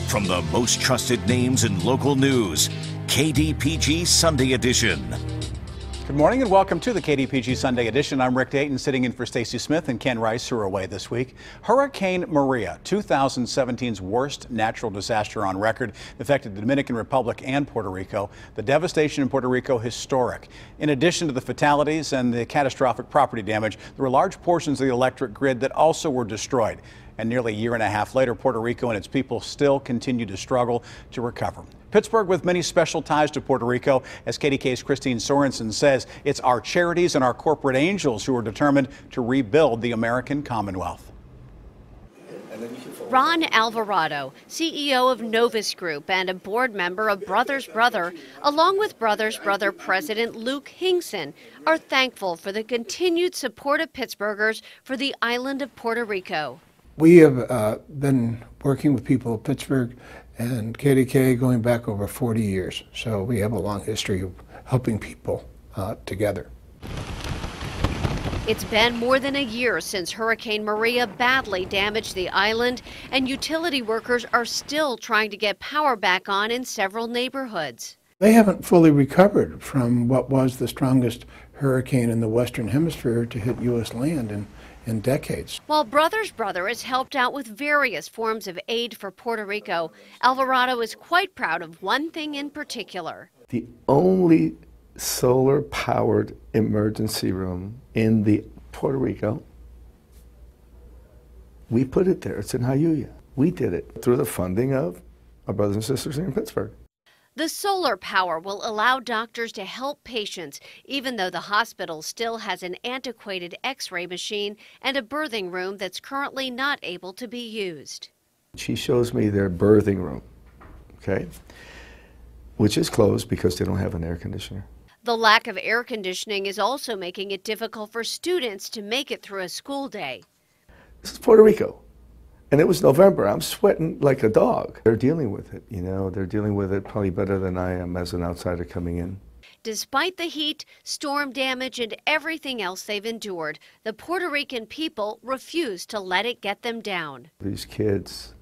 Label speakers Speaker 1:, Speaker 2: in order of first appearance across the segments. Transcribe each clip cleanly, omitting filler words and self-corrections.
Speaker 1: From the most trusted names in local news, KDPG Sunday Edition.
Speaker 2: Good morning and welcome to the KDPG Sunday Edition. I'm Rick Dayton, sitting in for Stacy Smith and Ken Rice, who are away this week. Hurricane Maria, 2017's worst natural disaster on record, affected the Dominican Republic and Puerto Rico. The devastation in Puerto Rico historic. In addition to the fatalities and the catastrophic property damage, there were large portions of the electric grid that also were destroyed. And nearly a year and a half later, Puerto Rico and its people still continue to struggle to recover. Pittsburgh with many special ties to Puerto Rico. As KDKA's Christine Sorensen says, it's our charities and our corporate angels who are determined to rebuild the American Commonwealth.
Speaker 3: Ron Alvarado, CEO of Novus Group and a board member of Brothers Brother, along with Brothers Brother President Luke Hingson, are thankful for the continued support of Pittsburghers for the island of Puerto Rico.
Speaker 4: We have been working with people of Pittsburgh and KDKA going back over 40 years. So we have a long history of helping people together.
Speaker 3: It's been more than a year since Hurricane Maria badly damaged the island, and utility workers are still trying to get power back on in several neighborhoods.
Speaker 4: They haven't fully recovered from what was the strongest hurricane in the Western Hemisphere to hit U.S. land in decades.
Speaker 3: While Brothers Brother has helped out with various forms of aid for Puerto Rico, Alvarado is quite proud of one thing in particular.
Speaker 5: The only solar-powered emergency room in Puerto Rico, we put it there. It's in Jayuya. We did it through the funding of our brothers and sisters here in Pittsburgh.
Speaker 3: The solar power will allow doctors to help patients, even though the hospital still has an antiquated x-ray machine and a birthing room that's currently not able to be used.
Speaker 5: She shows me their birthing room, okay, which is closed because they don't have an air conditioner.
Speaker 3: The lack of air conditioning is also making it difficult for students to make it through a school day.
Speaker 5: This is Puerto Rico. And it was November. I'm sweating like a dog. They're dealing with it, you know. They're dealing with it probably better than I am as an outsider coming in.
Speaker 3: Despite the heat, storm damage, and everything else they've endured, the Puerto Rican people refuse to let it get them down.
Speaker 5: These kids,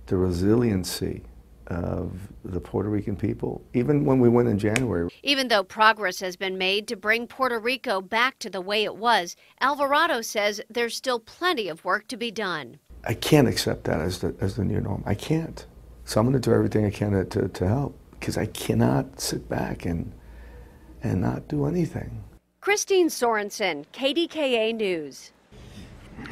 Speaker 5: the resiliency of the Puerto Rican people, even when we went in January.
Speaker 3: Even though progress has been made to bring Puerto Rico back to the way it was, Alvarado says there's still plenty of work to be done.
Speaker 5: I can't accept that as the new norm. I can't. So I'm going to do everything I can to help, because I cannot sit back and not do anything.
Speaker 3: Christine Sorensen, KDKA News.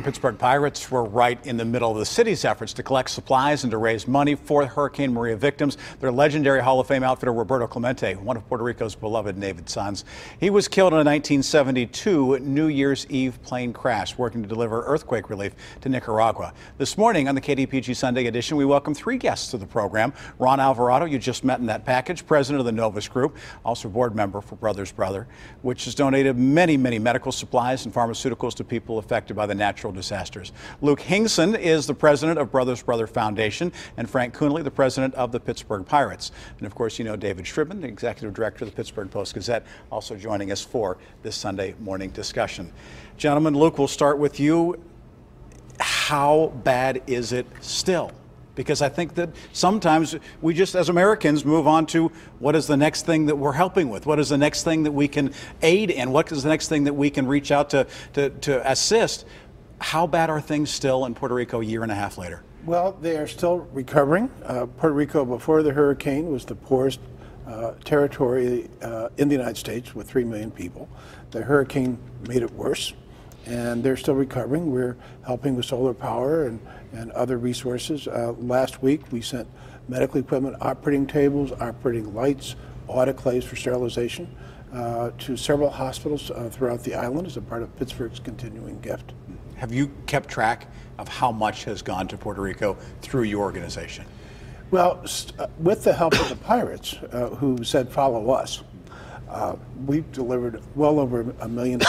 Speaker 2: Pittsburgh Pirates were right in the middle of the city's efforts to collect supplies and to raise money for Hurricane Maria victims. Their legendary Hall of Fame outfitter Roberto Clemente, one of Puerto Rico's beloved native sons. He was killed in a 1972 New Year's Eve plane crash working to deliver earthquake relief to Nicaragua. This morning on the KDPG Sunday Edition, we welcome three guests to the program. Ron Alvarado, you just met in that package, president of the Novus Group, also board member for Brothers Brother, which has donated many medical supplies and pharmaceuticals to people affected by the natural disasters. Luke Hingson is the president of Brothers Brother Foundation, and Frank Coonley, the president of the Pittsburgh Pirates. And of course, you know David Shribman, the executive director of the Pittsburgh Post-Gazette, also joining us for this Sunday morning discussion. Gentlemen, Luke, we'll start with you. How bad is it still? Because I think that sometimes we just, as Americans, move on to what is the next thing that we're helping with? What is the next thing that we can aid in? What is the next thing that we can reach out to assist? How bad are things still in Puerto Rico a year and a half later?
Speaker 4: Well, they are still recovering. Puerto Rico, before the hurricane, was the poorest territory in the United States with 3 million people. The hurricane made it worse, and they're still recovering. We're helping with solar power and other resources. Last week, we sent medical equipment, operating tables, operating lights, autoclaves for sterilization to several hospitals throughout the island as a part of Pittsburgh's continuing gift.
Speaker 2: Have you kept track of how much has gone to Puerto Rico through your organization?
Speaker 4: Well, with the help of the Pirates, who said follow us, we've delivered well over $1 million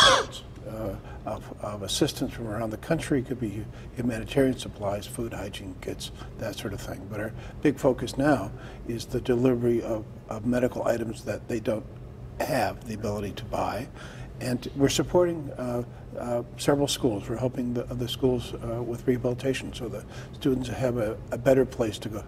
Speaker 4: of assistance from around the country. It could be humanitarian supplies, food, hygiene kits, that sort of thing. But our big focus now is the delivery of medical items that they don't have the ability to buy. And we're supporting several schools. We're helping the schools with rehabilitation so the students have a better place to go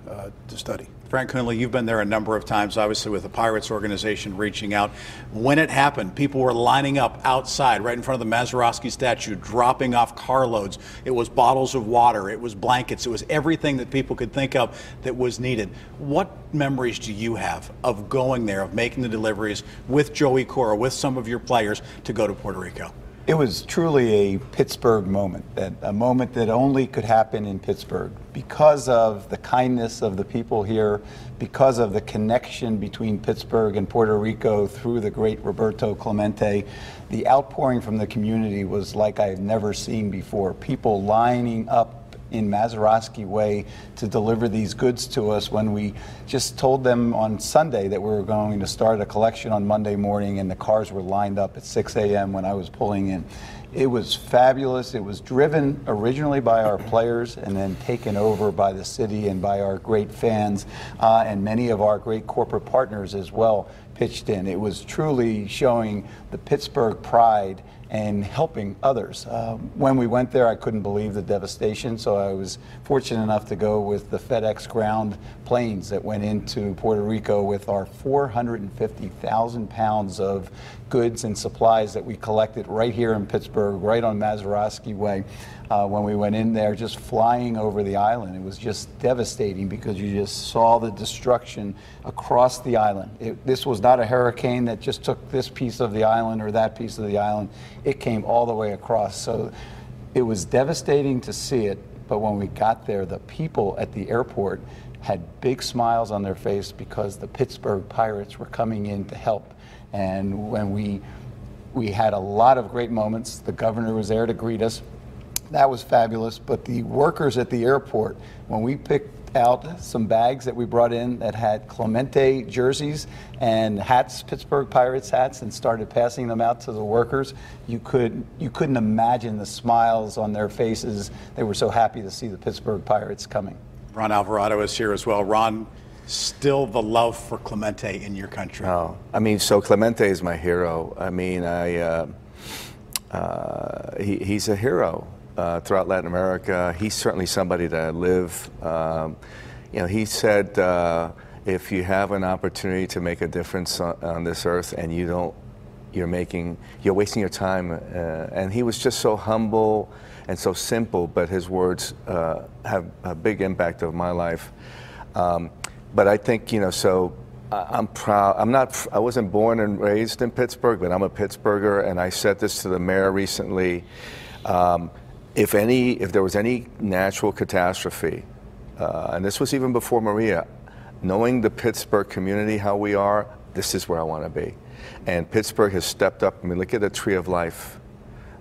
Speaker 4: to study.
Speaker 2: Frank Coonley, you've been there a number of times, obviously with the Pirates organization reaching out. When it happened, people were lining up outside, right in front of the Mazeroski statue, dropping off carloads. It was bottles of water, it was blankets, it was everything that people could think of that was needed. What memories do you have of going there, of making the deliveries with Joey Cora, with some of your players to go to Puerto Rico?
Speaker 6: It was truly a Pittsburgh moment, a moment that only could happen in Pittsburgh because of the kindness of the people here, because of the connection between Pittsburgh and Puerto Rico through the great Roberto Clemente. The outpouring from the community was like I've never seen before. People lining up in Mazeroski Way to deliver these goods to us when we just told them on Sunday that we were going to start a collection on Monday morning, and the cars were lined up at 6 a.m. when I was pulling in. It was fabulous. It was driven originally by our players and then taken over by the city and by our great fans, and many of our great corporate partners as well pitched in. It was truly showing the Pittsburgh pride and helping others. When we went there, I couldn't believe the devastation, so I was fortunate enough to go with the FedEx ground planes that went into Puerto Rico with our 450,000 pounds of goods and supplies that we collected right here in Pittsburgh, right on Mazeroski Way. When we went in there, just flying over the island, it was just devastating because you just saw the destruction across the island. This was not a hurricane that just took this piece of the island or that piece of the island. It came all the way across. So it was devastating to see it, but when we got there, the people at the airport had big smiles on their face because the Pittsburgh Pirates were coming in to help. And when we had a lot of great moments. The governor was there to greet us. That was fabulous. But the workers at the airport, when we picked out some bags that we brought in that had Clemente jerseys and hats, Pittsburgh Pirates hats, and started passing them out to the workers, you couldn't imagine the smiles on their faces. They were so happy to see the Pittsburgh Pirates coming.
Speaker 2: Ron Alvarado is here as well. Ron, still the love for Clemente in your country.
Speaker 5: Oh, I mean, so Clemente is my hero. I mean, he's a hero. Throughout Latin America, he's certainly somebody that I live. You know, he said, if you have an opportunity to make a difference on this earth and you don't, you're wasting your time. And he was just so humble and so simple, but his words have a big impact of my life. But I think, you know, so I'm proud. I wasn't born and raised in Pittsburgh, but I'm a Pittsburgher, and I said this to the mayor recently. If there was any natural catastrophe, and this was even before Maria, knowing the Pittsburgh community, how we are, this is where I want to be. And Pittsburgh has stepped up. I mean, look at the Tree of Life.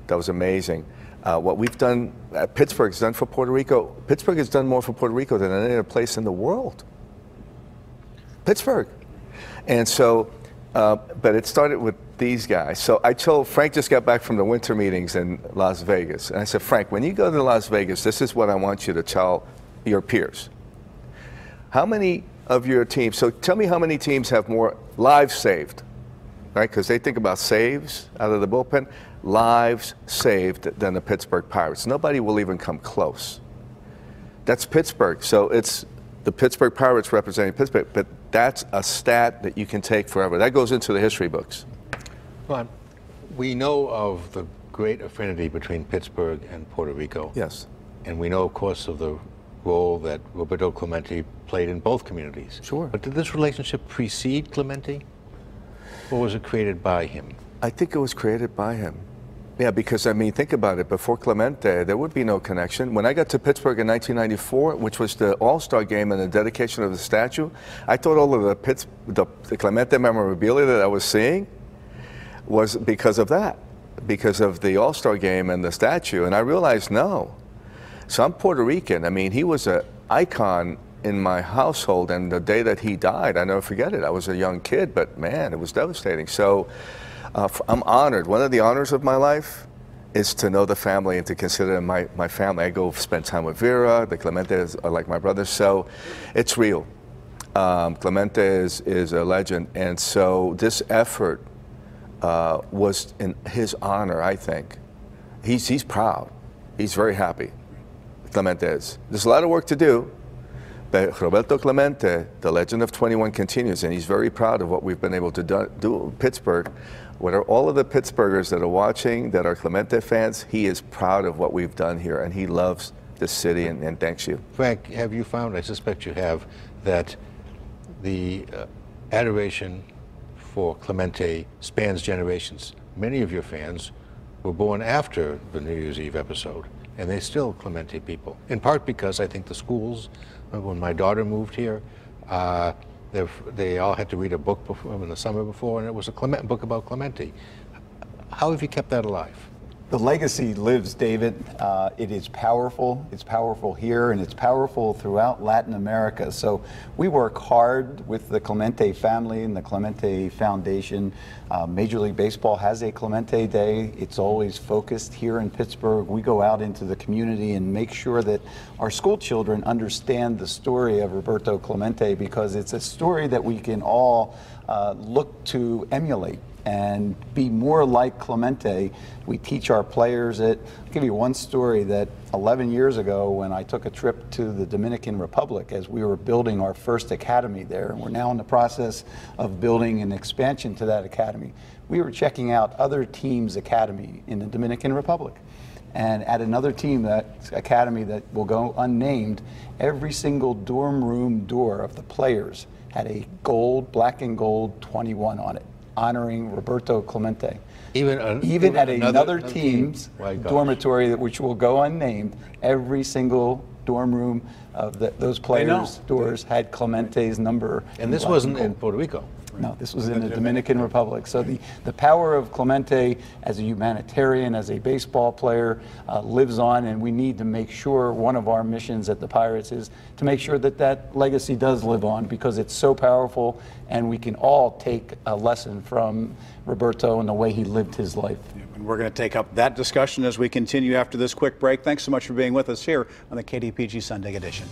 Speaker 5: That was amazing. What we've done, Pittsburgh's done for Puerto Rico. Pittsburgh has done more for Puerto Rico than any other place in the world. Pittsburgh. And so, but it started with these guys. So I told Frank, just got back from the winter meetings in Las Vegas, and I said, Frank, when you go to Las Vegas, this is what I want you to tell your peers. How many of your teams, so tell me how many teams have more lives saved, right? Because they think about saves out of the bullpen, lives saved than the Pittsburgh Pirates. Nobody will even come close. That's Pittsburgh. So it's the Pittsburgh Pirates representing Pittsburgh, but that's a stat that you can take forever. That goes into the history books.
Speaker 7: Ron, we know of the great affinity between Pittsburgh and Puerto Rico.
Speaker 5: Yes.
Speaker 7: And we know, of course, of the role that Roberto Clemente played in both communities.
Speaker 5: Sure.
Speaker 7: But did this relationship precede Clemente, or was it created by him?
Speaker 5: I think it was created by him. Yeah, because, I mean, think about it. Before Clemente, there would be no connection. When I got to Pittsburgh in 1994, which was the All-Star game and the dedication of the statue, I thought all of the Clemente memorabilia that I was seeing was because of that, because of the All-Star game and the statue. And I realized, no. So I'm Puerto Rican. I mean, he was an icon in my household, and the day that he died, I never forget it. I was a young kid, but man, it was devastating. So I'm honored. One of the honors of my life is to know the family and to consider them my family. I go spend time with Vera. The Clementes are like my brothers, so it's real. Clemente is a legend, and so this effort was in his honor, I think. he's proud. He's very happy. Clemente is. There's a lot of work to do, but Roberto Clemente, the legend of 21, continues, and he's very proud of what we've been able to do in Pittsburgh. What are all of the Pittsburghers that are watching, that are Clemente fans, he is proud of what we've done here, and he loves this city, and thanks you.
Speaker 7: Frank, have you found, I suspect you have, that the adoration for Clemente spans generations? Many of your fans were born after the New Year's Eve episode, and they're still Clemente people, in part because I think the schools, when my daughter moved here, they all had to read a book before, in the summer before, and it was a book about Clemente. How have you kept that alive?
Speaker 6: The legacy lives, David. It is powerful. It's powerful here, and it's powerful throughout Latin America. So we work hard with the Clemente family and the Clemente Foundation. Major League Baseball has a Clemente Day. It's always focused here in Pittsburgh. We go out into the community and make sure that our school children understand the story of Roberto Clemente, because it's a story that we can all look to emulate and be more like Clemente. We teach our players it. I'll give you one story that 11 years ago, when I took a trip to the Dominican Republic as we were building our first academy there, and we're now in the process of building an expansion to that academy. We were checking out other teams' academy in the Dominican Republic. And at another team, that academy that will go unnamed, every single dorm room door of the players had a gold, black and gold 21 on it, honoring Roberto Clemente. Even at another team's dormitory, which will go unnamed, every single dorm room of those players' doors had Clemente's number.
Speaker 7: And this wasn't in Puerto Rico.
Speaker 6: No, this was in the Dominican Republic. So the power of Clemente as a humanitarian, as a baseball player, lives on, and we need to make sure, one of our missions at the Pirates is to make sure that that legacy does live on, because it's so powerful, and we can all take a lesson from Roberto and the way he lived his life.
Speaker 2: And we're going to take up that discussion as we continue after this quick break. Thanks so much for being with us here on the KDPG Sunday edition.